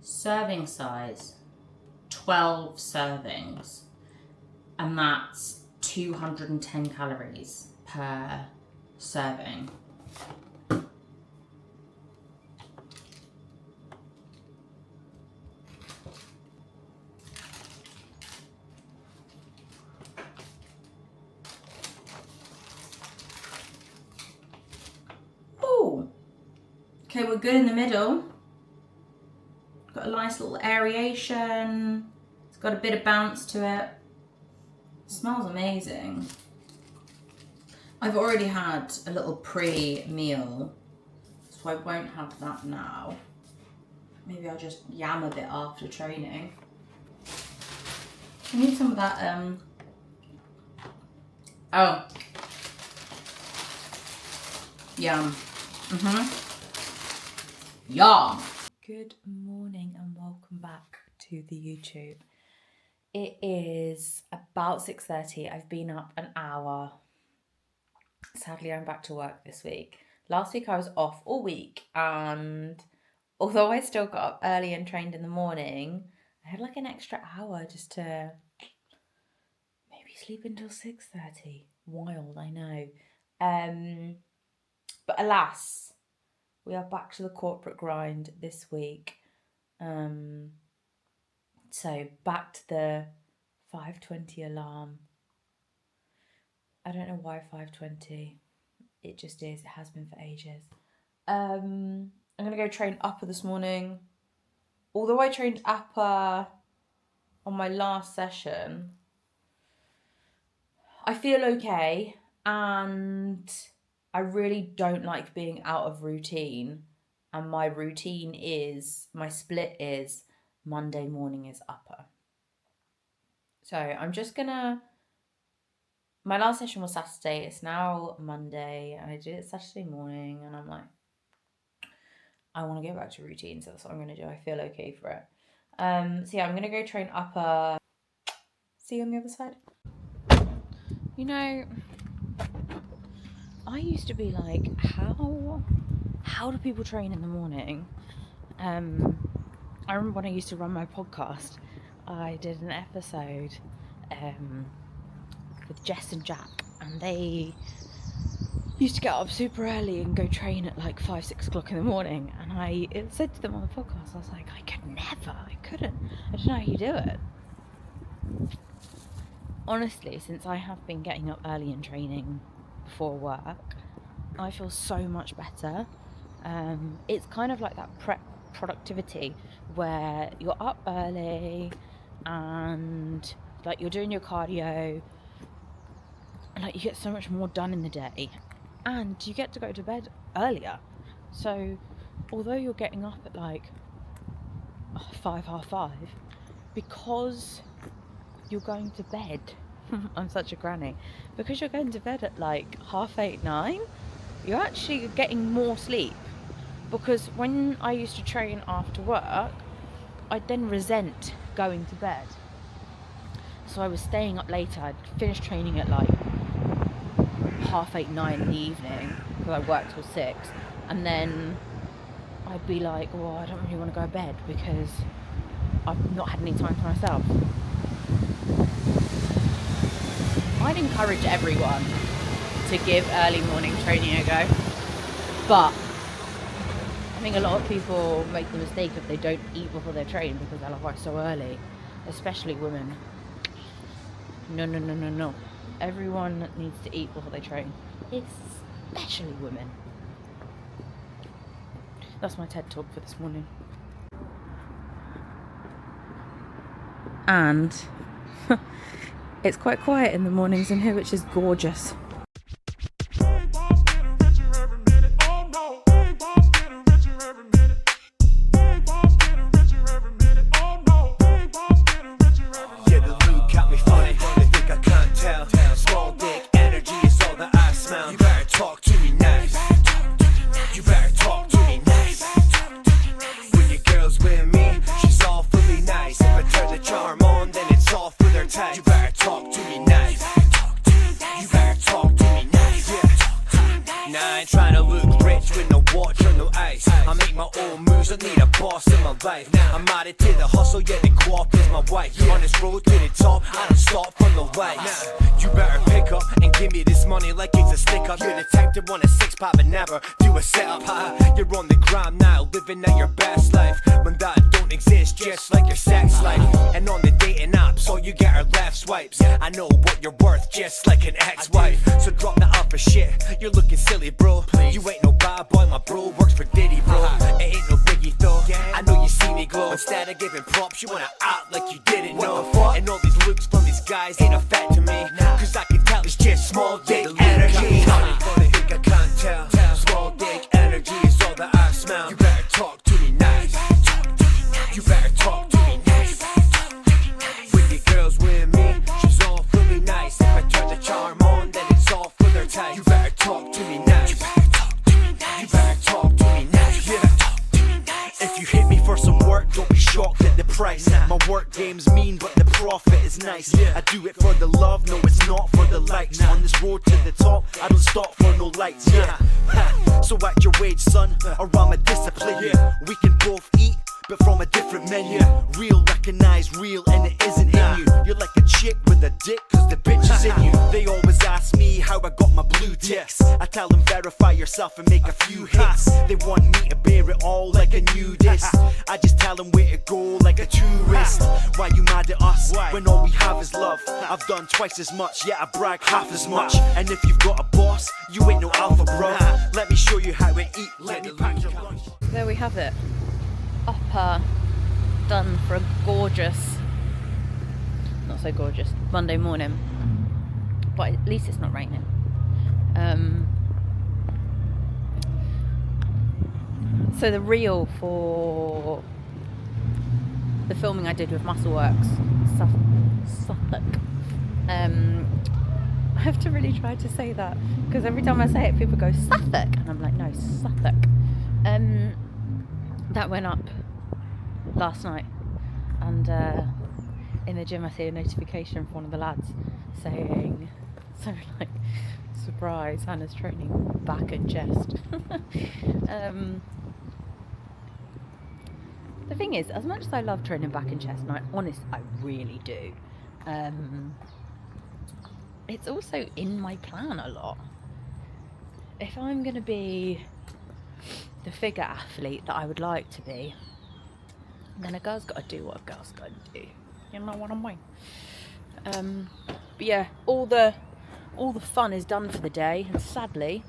Serving size, 12 servings, and that's 210 calories per serving. Oh, okay, we're good in the middle. Got a nice little aeration. It's got a bit of bounce to it. Smells amazing. I've already had a little pre-meal, so I won't have that now. Maybe I'll just yam a bit after training. I need some of that, oh. Yum. Yum. Good morning and welcome back to the YouTube. It is about 6:30. I've been up an hour. Sadly, I'm back to work this week. Last week I was off all week, and although I still got up early and trained in the morning, I had like an extra hour just to maybe sleep until 6:30. Wild, I know. But alas, we are back to the corporate grind this week. So back to the 5:20 alarm. I don't know why 5:20. It just is. It has been for ages. I'm going to go train upper this morning. Although I trained upper on my last session, I feel okay, and I really don't like being out of routine. And my routine is, my split is Monday morning is upper. So I'm just gonna, my last session was Saturday, it's now Monday, and I did it Saturday morning, and I'm like, I want to go back to routine, so that's what I'm going to do. I feel okay for it. So yeah, I'm going to go train upper. See you on the other side. You know, I used to be like, how do people train in the morning? I remember when I used to run my podcast, I did an episode with Jess and Jack, and they used to get up super early and go train at like 5-6 o'clock in the morning, and I said to them on the podcast, I was like, I couldn't, I don't know how you do it. Honestly, since I have been getting up early and training before work, I feel so much better. It's kind of like that prep productivity where you're up early and like you're doing your cardio, and like you get so much more done in the day, and you get to go to bed earlier. So although you're getting up at like 5:30, because you're going to bed I'm such a granny, because you're going to bed at like 8:30, 9, you're actually getting more sleep. Because when I used to train after work, I'd then resent going to bed. So I was staying up later. I'd finish training at like 8:30, 9 in the evening, because I worked till 6. And then I'd be like, well, I don't really want to go to bed because I've not had any time for myself. I'd encourage everyone to give early morning training a go. But I think a lot of people make the mistake if they don't eat before they train because they're like, why so early? Especially women. No. Everyone needs to eat before they train. Especially women. That's my TED talk for this morning. And it's quite quiet in the mornings in here, which is gorgeous. You better talk to me nice. You better talk boss in my life. I'm added to the hustle, yeah, the guap is my wife. On this road to the top, I don't stop for no lights. You better pick up and give me this money like it's a stick up. You're the type to want a six-pack but never do a setup. You're on the gram now, living out your best life, when that don't exist, just like your sex life. And on the dating apps, all you get are left swipes. I know what you're worth, just like an ex-wife. So drop that up for shit, you're looking silly, bro. You ain't no bad boy, my bro works for Diddy, bro. It ain't no biggie though, I know you see me glow. Instead of giving props, you wanna act like you didn't know. And all these looks from these guys ain't affecting me, cause I can tell it's just small dick energy. Think I can't tell, small dick energy is all that I smell. You better talk to me nice, you better talk to me nice. With your girls with me, she's all really nice. If I turn the charm on, then it's all for their time. You better talk to me nice, you better talk to me nice, yeah. If you hit me for some work, don't be shocked at the price. My work game's mean, but the profit is nice. I do it for the love, no it's not for the likes. On this road to the top, I don't stop for no lights, yeah. So act your wage, son, or I'ma discipline you. We can both eat, but from a different menu. Real recognize real and it isn't in you. You're like a chick with a dick, cause the bitch is in you. They always ask me how I got my blue ticks. I tell them verify yourself and make a few hits. They want me to bear it all like a nudist. I just tell them where to go like a tourist. Why you mad at us when all we have is love? I've done twice as much, yet I brag half as much. And if you've got a boss, you ain't no alpha, bro. Let me show you how to eat, let me pack your lunch. There we have it. Upper done for a gorgeous, not so gorgeous, Monday morning. But at least it's not raining. So the reel for the filming I did with Muscleworks, Suffolk. I have to really try to say that because every time I say it, people go Suffolk, and I'm like, no, Suffolk. That went up last night, and in the gym I see a notification from one of the lads saying something like, surprise, Hannah's training back and chest. The thing is, as much as I love training back and chest, and I really do, it's also in my plan a lot. If I'm going to be the figure athlete that I would like to be, then a girl's got to do what a girl's got to do. You know what I mean? But yeah, all the fun is done for the day, and sadly,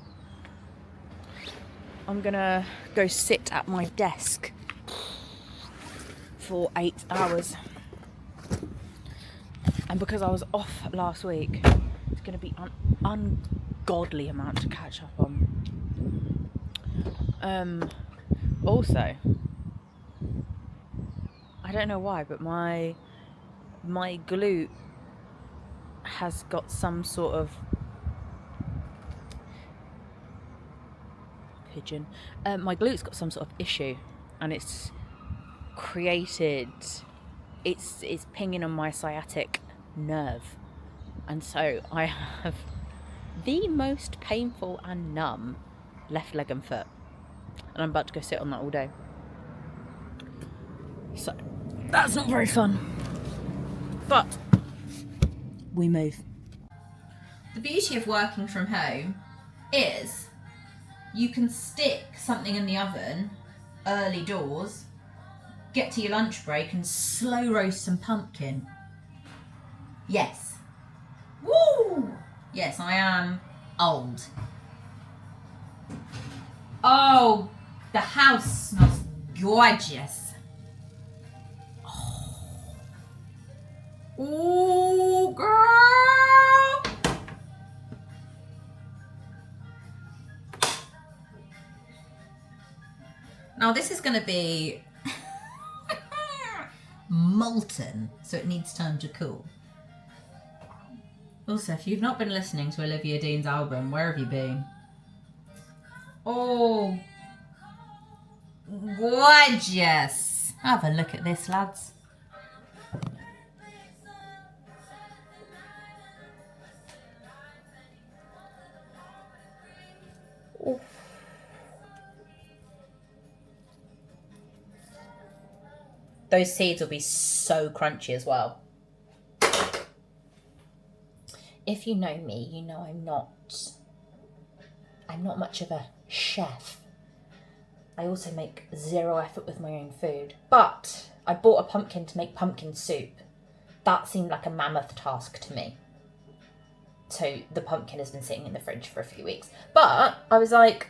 I'm gonna go sit at my desk for 8 hours. And because I was off last week, it's gonna be an ungodly amount to catch up on. Also, I don't know why, but my glute has got some sort of my glute's got some sort of issue, and it's pinging on my sciatic nerve, and so I have the most painful and numb left leg and foot, and I'm about to go sit on that all day. So that's not very fun, but we move. The beauty of working from home is you can stick something in the oven early doors, get to your lunch break and slow roast some pumpkin. Yes. Woo! Yes, I am old. Oh, the house smells gorgeous. Oh, girl. Now this is going to be molten, so it needs time to cool. Also, if you've not been listening to Olivia Dean's album, where have you been? Oh, gorgeous. Have a look at this, lads. Oh. Those seeds will be so crunchy as well. If you know me, you know I'm not much of a chef. I also make zero effort with my own food. But I bought a pumpkin to make pumpkin soup. That seemed like a mammoth task to me. So the pumpkin has been sitting in the fridge for a few weeks. But I was like,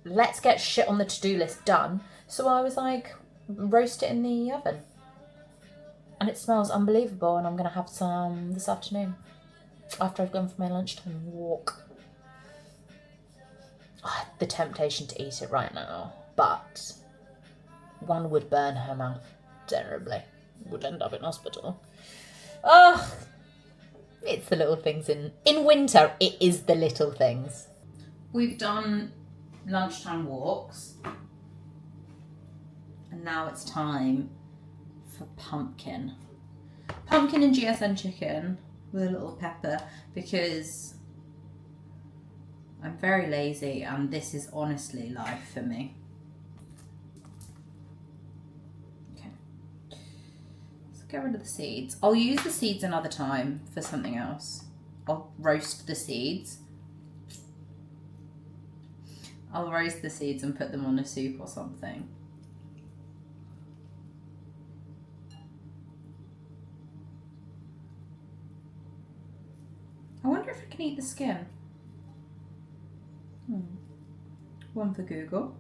let's get shit on the to-do list done. So I was like, roast it in the oven. And it smells unbelievable, and I'm going to have some this afternoon after I've gone for my lunchtime walk. Oh, the temptation to eat it right now, but one would burn her mouth terribly. Would end up in hospital. Oh, it's the little things in winter. It is the little things. We've done lunchtime walks, and now it's time for pumpkin. Pumpkin and GSN chicken with a little pepper, because I'm very lazy and this is honestly life for me. Okay. Let's get rid of the seeds. I'll use the seeds another time for something else. I'll roast the seeds. I'll roast the seeds and put them on a soup or something. I wonder if I can eat the skin. One for Google.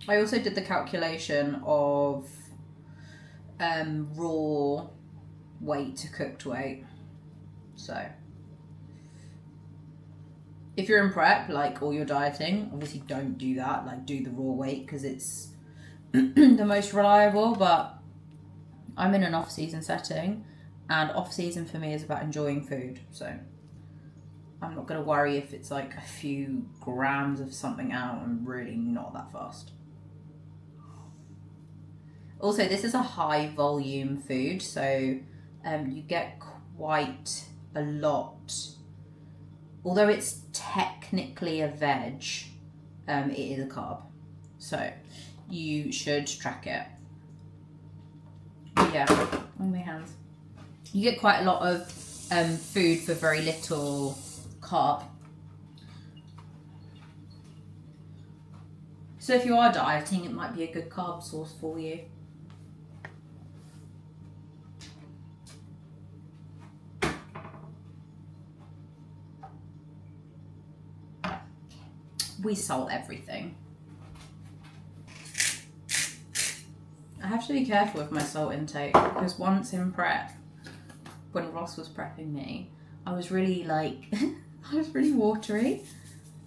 I also did the calculation of raw weight to cooked weight. So if you're in prep, like, or you're dieting, obviously don't do that. Like, do the raw weight because it's the most reliable. But I'm in an off-season setting, and off-season for me is about enjoying food. So I'm not going to worry if it's like a few grams of something out. I'm really not that fast. Also, this is a high volume food, so you get quite a lot. Although it's technically a veg, it is a carb. So you should track it. But yeah, on my hands. You get quite a lot of food for very little carb. So if you are dieting, it might be a good carb source for you. We salt everything. I have to be careful with my salt intake, because once in prep, when Ross was prepping me, I was really like, I was really watery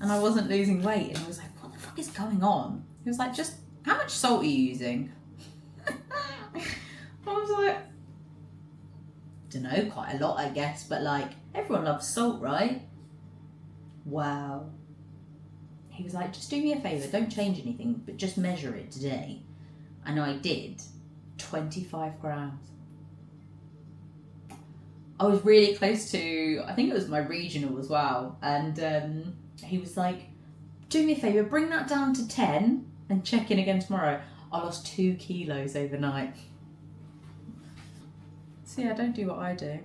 and I wasn't losing weight, and I was like, what the fuck is going on? He was like, just, how much salt are you using? I was like, dunno, quite a lot I guess, but like, everyone loves salt, right? Wow. He was like, just do me a favour, don't change anything, but just measure it today. And I did. 25 grams. I was really close to, I think it was my regional as well. And he was like, do me a favour, bring that down to 10 and check in again tomorrow. I lost 2 kilos overnight. So yeah, don't do what I do.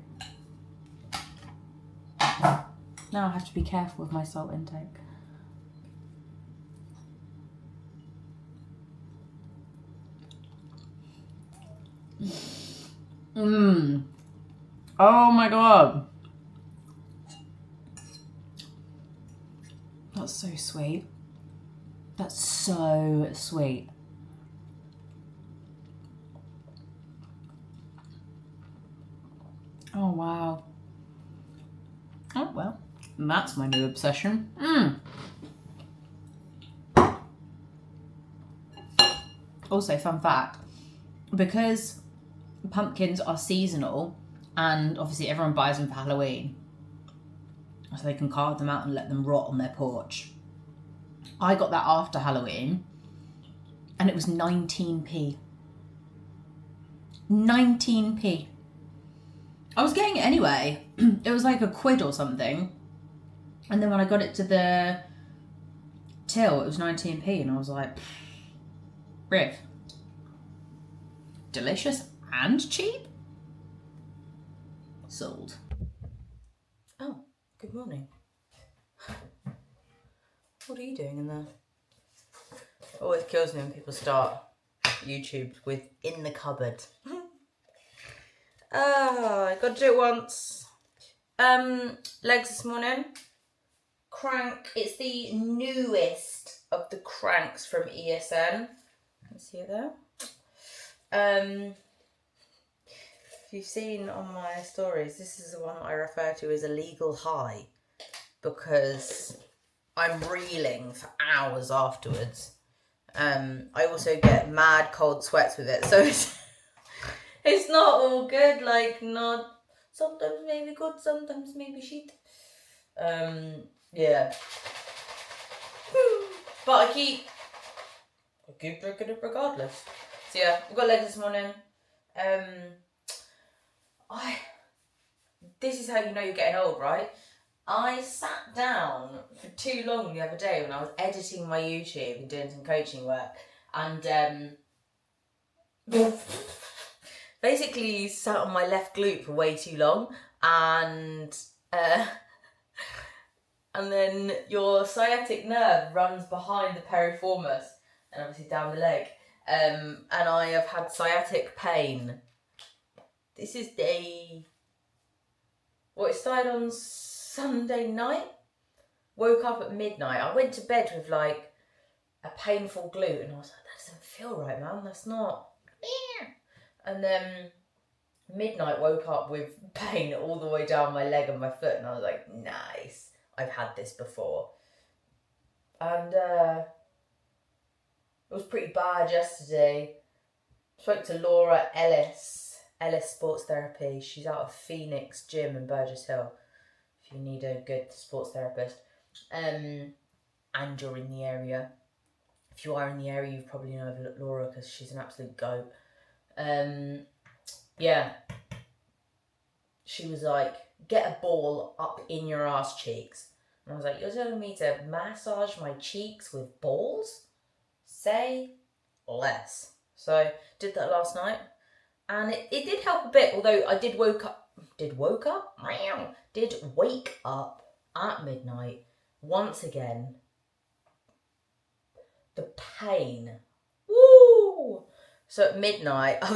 Now I have to be careful with my salt intake. Oh my god. That's so sweet. That's so sweet. Oh wow. Oh well, that's my new obsession. Also, fun fact, because pumpkins are seasonal and obviously everyone buys them for Halloween so they can carve them out and let them rot on their porch. I got that after Halloween and it was 19p. 19p. I was getting it anyway. It was like £1 or something. And then when I got it to the till it was 19p, and I was like, Riv, delicious and cheap? Sold. Oh, good morning. What are you doing in there? It always kills me when people start YouTube with in the cupboard. I got to do it once. Legs this morning. Crank. It's the newest of the cranks from ESN. Can you see it there? If you've seen on my stories, this is the one that I refer to as a legal high, because I'm reeling for hours afterwards. I also get mad cold sweats with it, so it's not all good. Like, not sometimes maybe good, sometimes maybe shit. Yeah. But I keep drinking it regardless. So yeah, I've got legs this morning. This is how you know you're getting old, right? I sat down for too long the other day when I was editing my YouTube and doing some coaching work, and basically sat on my left glute for way too long, and then your sciatic nerve runs behind the piriformis and obviously down the leg, and I have had sciatic pain. This is it started on Sunday night. Woke up at midnight. I went to bed with like a painful glute, and I was like, that doesn't feel right, man. That's not. And then midnight, woke up with pain all the way down my leg and my foot, and I was like, nice. I've had this before. And it was pretty bad yesterday. Spoke to Laura Ellis Sports Therapy. She's out of Phoenix Gym in Burgess Hill, if you need a good sports therapist. And you're in the area. If you are in the area, you probably know of Laura, because she's an absolute goat. Yeah. She was like, get a ball up in your ass cheeks. And I was like, you're telling me to massage my cheeks with balls? Say less. So, did that last night. And it did help a bit, although I did wake up at midnight once again. The pain. Woo! So at midnight, I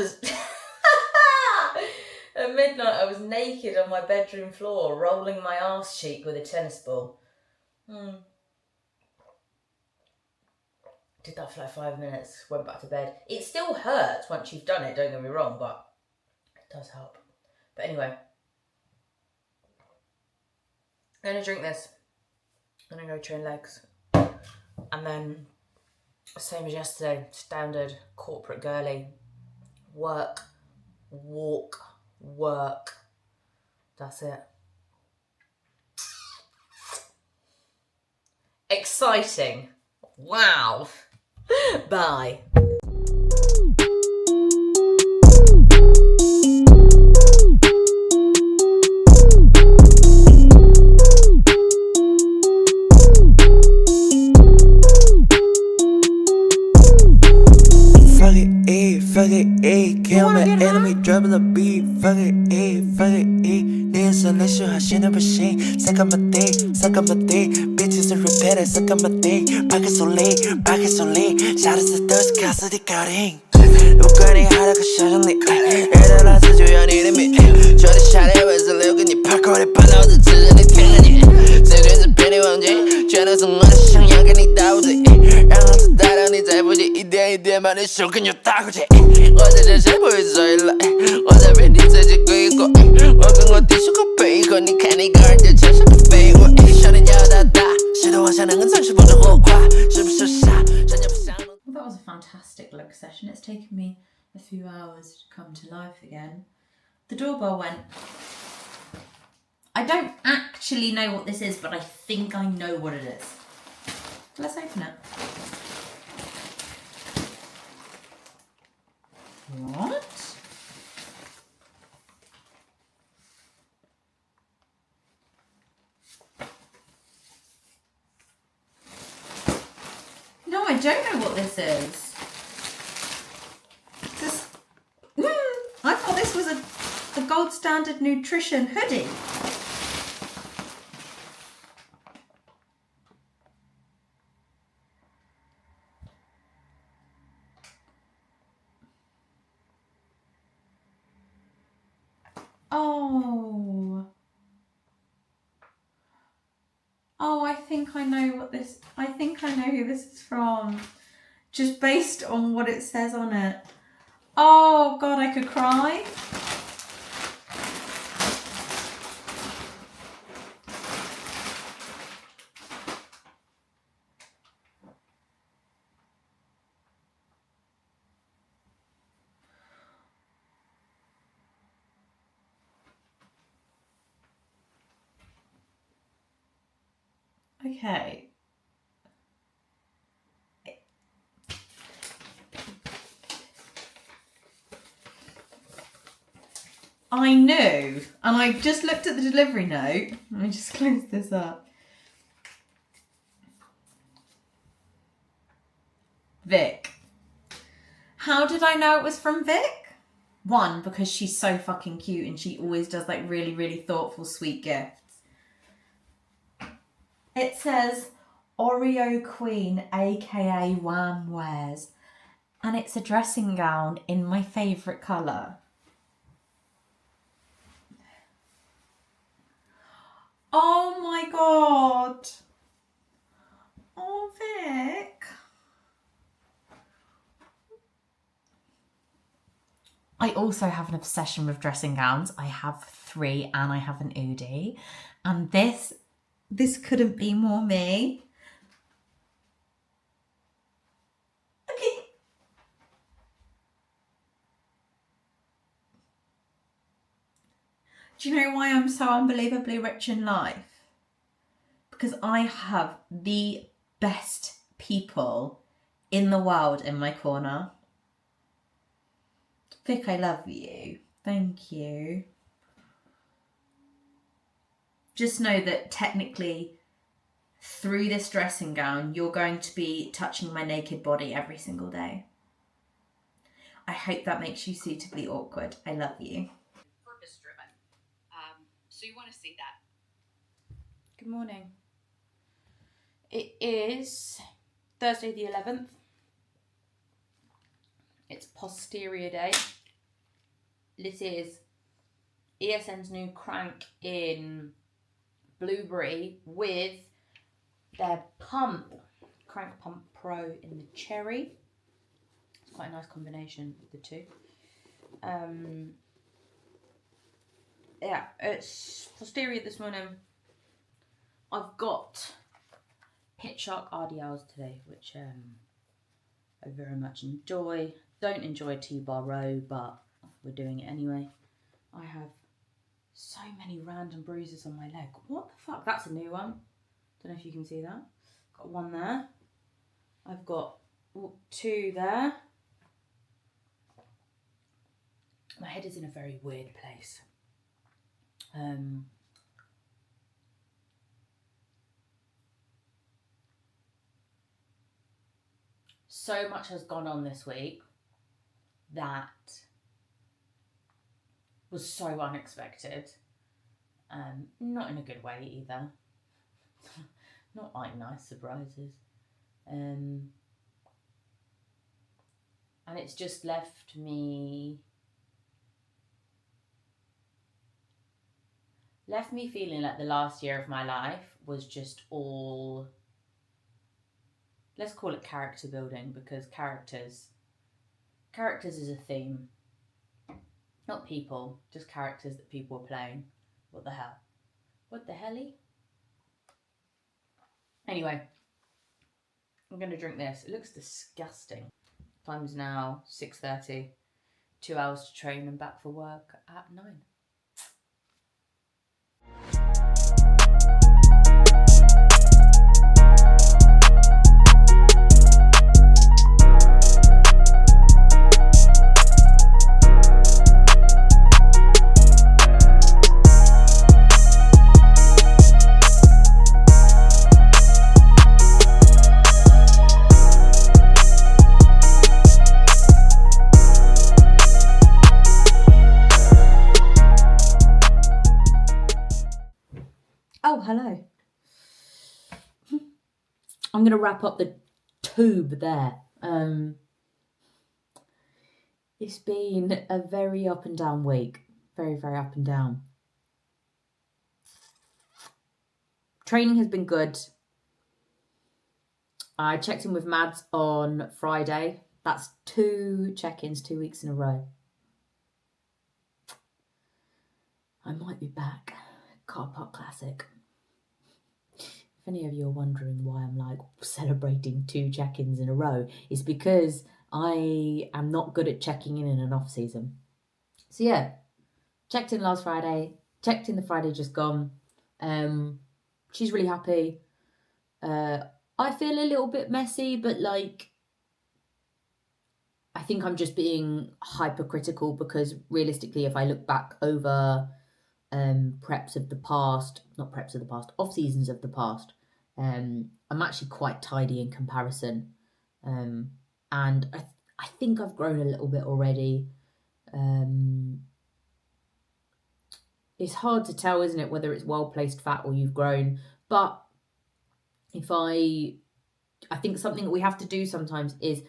was naked on my bedroom floor, rolling my arse cheek with a tennis ball. Did that for like 5 minutes, went back to bed. It still hurts once you've done it, don't get me wrong, but it does help. But anyway, I'm gonna drink this. I'm gonna go train legs. And then, same as yesterday, standard corporate girly. Work, walk, work. That's it. Exciting. Wow. Bye. Fuck it, kill my enemy, dropping the beat. Fuck it, 내서 내 쇼 하시는 불신. Suck up my dick, bitches are repeated. Suck up my dick, pocket so lit. Shout out to those cats of the cutting. 우관이 하라고 셔정리. 애들아 서줘야 니 이름이. 저리 샤레 왜서 레오가 니 팔코리 팔로우도 지전이 태가니. 세계에서 변이 왕지. 죄는 성원의 상향가 니 다우지. 양아서 따라 니 잘보지. 이대만의 쇼근요 따구지. 어제 제실 보여줘 일라. 어차피 니 세지고 있고. 먹은 거 티슈가 베이고. 니 캔이 걸려 자식이 베이고. 액션은 여닫다. 시도하자는 건 잠시 보자 호과.是不是傻 전혀不想 Well, that was a fantastic leg session. It's taken me a few hours to come to life again. The doorbell went. I don't actually know what this is, but I think I know what it is. Let's open it. What? I don't know what this is. This, I thought this was a gold standard nutrition hoodie. Oh. Oh, I think I know what this, I think I know who this is from. Just based on what it says on it. Oh God, I could cry. Okay. I knew, and I just looked at the delivery note. Let me just close this up. Vic. How did I know it was from Vic? One, because she's so fucking cute and she always does like really, really thoughtful, sweet gifts. It says Oreo Queen, aka Wham Wears, and it's a dressing gown in my favourite colour. Oh my God. Oh, Vic. I also have an obsession with dressing gowns. I have 3 and I have an Oodie. And this couldn't be more me. Okay. Do you know why I'm so unbelievably rich in life? Because I have the best people in the world in my corner. Vic, I love you. Thank you. Just know that technically through this dressing gown, you're going to be touching my naked body every single day. I hope that makes you suitably awkward. I love you. Purpose driven. So you want to see that. Good morning. It is Thursday the 11th. It's posterior day. This is ESN's new crank in blueberry with their crank pump pro in the cherry. It's quite a nice combination of the two. Yeah, it's posterior this morning. I've got Pit Shark RDLs today, which I very much enjoy. Don't enjoy T-bar row, but we're doing it anyway. I have so many random bruises on my leg. What the fuck? That's a new one. Don't know if you can see that. Got one there. I've got 2 there. My head is in a very weird place. So much has gone on this week that was so unexpected. Not in a good way either. Not like nice surprises. And it's just left me feeling like the last year of my life was just all, let's call it character building, because characters is a theme. Not people, just characters that people are playing. What the hell? What the helly? Anyway, I'm going to drink this. It looks disgusting. Time's now 6:30. 2 hours to train and back for work at 9. I'm going to wrap up the tube there. It's been a very up and down week. Very, very up and down. Training has been good. I checked in with Mads on Friday. That's 2 check-ins 2 weeks in a row. I might be back. Car Park Classic. If any of you are wondering why I'm like celebrating 2 check-ins in a row, it's because I am not good at checking in an off season. So yeah, checked in last Friday, checked in the Friday just gone. She's really happy. I feel a little bit messy, but like, I think I'm just being hypercritical because realistically, if I look back over off seasons of the past, I'm actually quite tidy in comparison. And I think I've grown a little bit already. It's hard to tell, isn't it, whether it's well-placed fat or you've grown. But I think something that we have to do sometimes is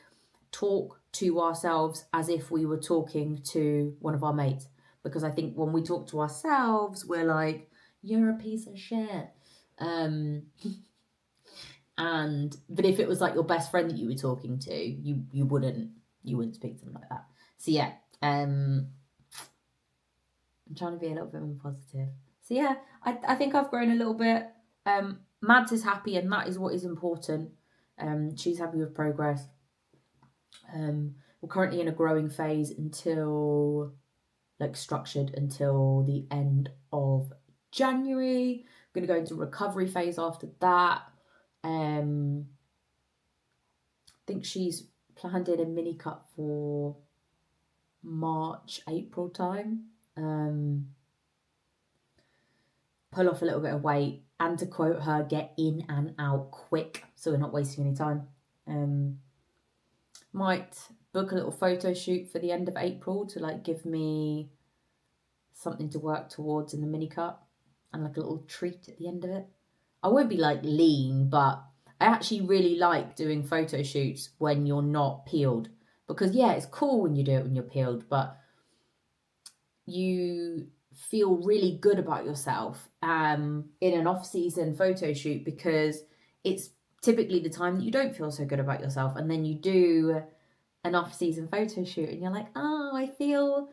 talk to ourselves as if we were talking to one of our mates. Because I think when we talk to ourselves, we're like, you're a piece of shit. But if it was like your best friend that you were talking to, you wouldn't speak to them like that. So yeah, I'm trying to be a little bit more positive. So yeah, I think I've grown a little bit. Mads is happy, and that is what is important. She's happy with progress. We're currently in a growing phase structured until the end of January. We're going to go into recovery phase after that. I think she's planned in a mini cut for March, April time. Pull off a little bit of weight, and to quote her, get in and out quick so we're not wasting any time. Might book a little photo shoot for the end of April to like give me something to work towards in the mini cut and like a little treat at the end of it. I won't be like lean, but I actually really like doing photo shoots when you're not peeled, because yeah, it's cool when you do it when you're peeled, but you feel really good about yourself in an off-season photo shoot, because it's typically the time that you don't feel so good about yourself, and then you do an off-season photo shoot and you're like, oh, I feel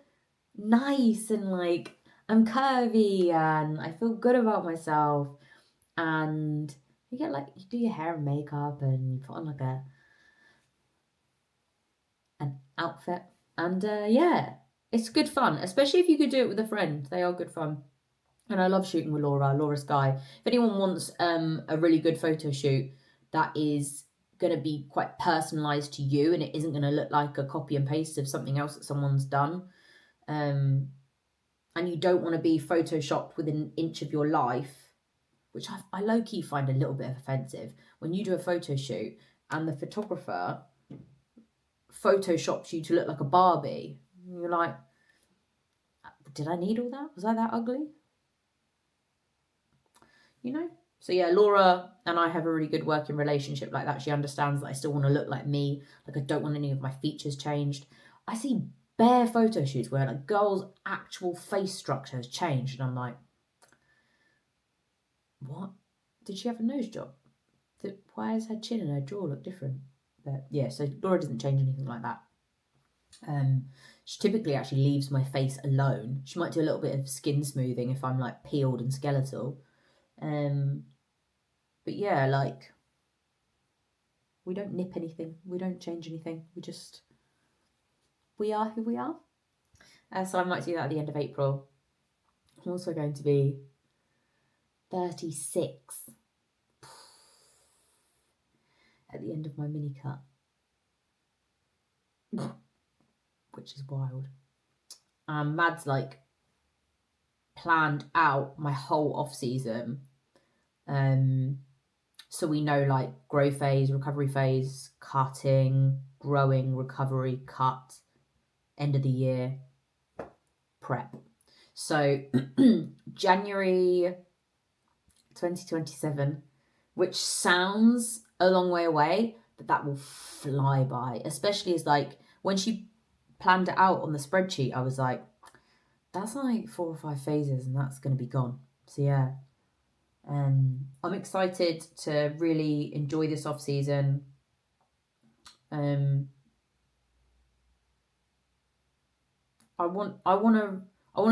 nice and like I'm curvy and I feel good about myself. And you get like, you do your hair and makeup and you put on like an outfit, and yeah, it's good fun, especially if you could do it with a friend. They are good fun. And I love shooting with Laura Sky. If anyone wants a really good photo shoot that is going to be quite personalised to you and it isn't going to look like a copy and paste of something else that someone's done, and you don't want to be photoshopped within an inch of your life, which I low-key find a little bit offensive, when you do a photo shoot and the photographer photoshops you to look like a Barbie. You're like, did I need all that? Was I that ugly? You know? So yeah, Laura and I have a really good working relationship like that. She understands that I still want to look like me. Like, I don't want any of my features changed. I see bare photo shoots where like girls' actual face structure has changed, and I'm like, what? Did she have a nose job? Why does her chin and her jaw look different? But yeah, so Laura doesn't change anything like that. She typically actually leaves my face alone. She might do a little bit of skin smoothing if I'm like peeled and skeletal. But yeah, like, we don't nip anything. We don't change anything. We are who we are. So I might do that at the end of April. I'm also going to be 36 at the end of my mini cut, which is wild. Mad's like planned out my whole off season, so we know like grow phase, recovery phase, cutting, growing, recovery, cut, end of the year, prep. So January 2027, which sounds a long way away, but that will fly by. Especially as like when she planned it out on the spreadsheet, I was like, that's like 4 or 5 phases and that's going to be gone. So yeah, I'm excited to really enjoy this off season. I want to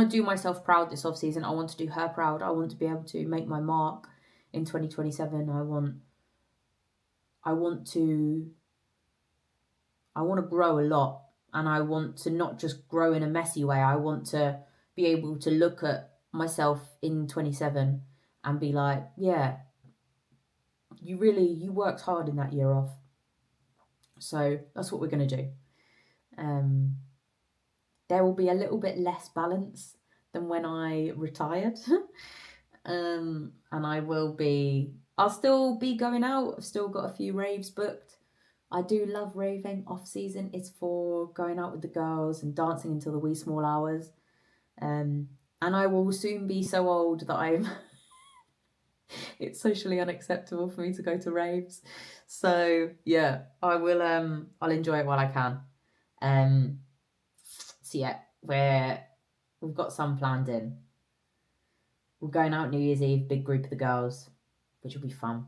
do myself proud this off season. I want to do her proud. I want to be able to make my mark in 2027. I want to grow a lot, and I want to not just grow in a messy way. I want to be able to look at myself in 27 and be like, yeah, you worked hard in that year off. So that's what we're going to do. There will be a little bit less balance than when I retired. And I'll still be going out. I've still got a few raves booked. I do love raving off season. It's for going out with the girls and dancing until the wee small hours. And I will soon be so old that it's socially unacceptable for me to go to raves. So yeah, I'll enjoy it while I can. So yeah, we've got some planned in. We're going out New Year's Eve, big group of the girls, which will be fun.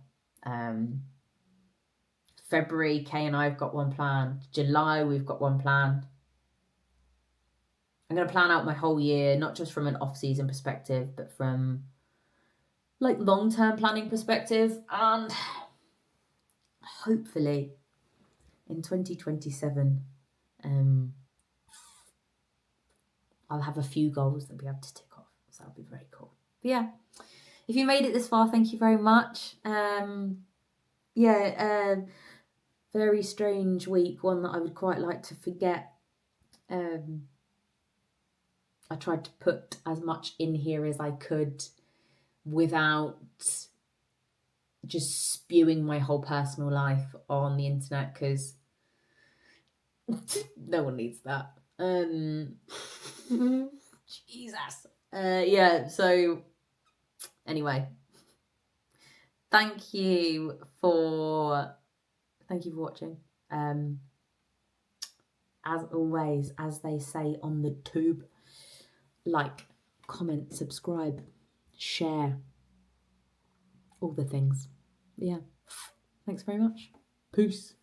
February, Kay and I have got one planned. July, we've got one planned. I'm going to plan out my whole year, not just from an off-season perspective, but from like long-term planning perspective. And hopefully in 2027, I'll have a few goals that I'll be able to tick off. So that'll be very cool. But yeah, if you made it this far, thank you very much. Very strange week, one that I would quite like to forget. I tried to put as much in here as I could without just spewing my whole personal life on the internet, because no one needs that. Jesus. So anyway, thank you for watching. As always, as they say on the tube, like, comment, subscribe, share, all the things. Yeah. Thanks very much. Peace.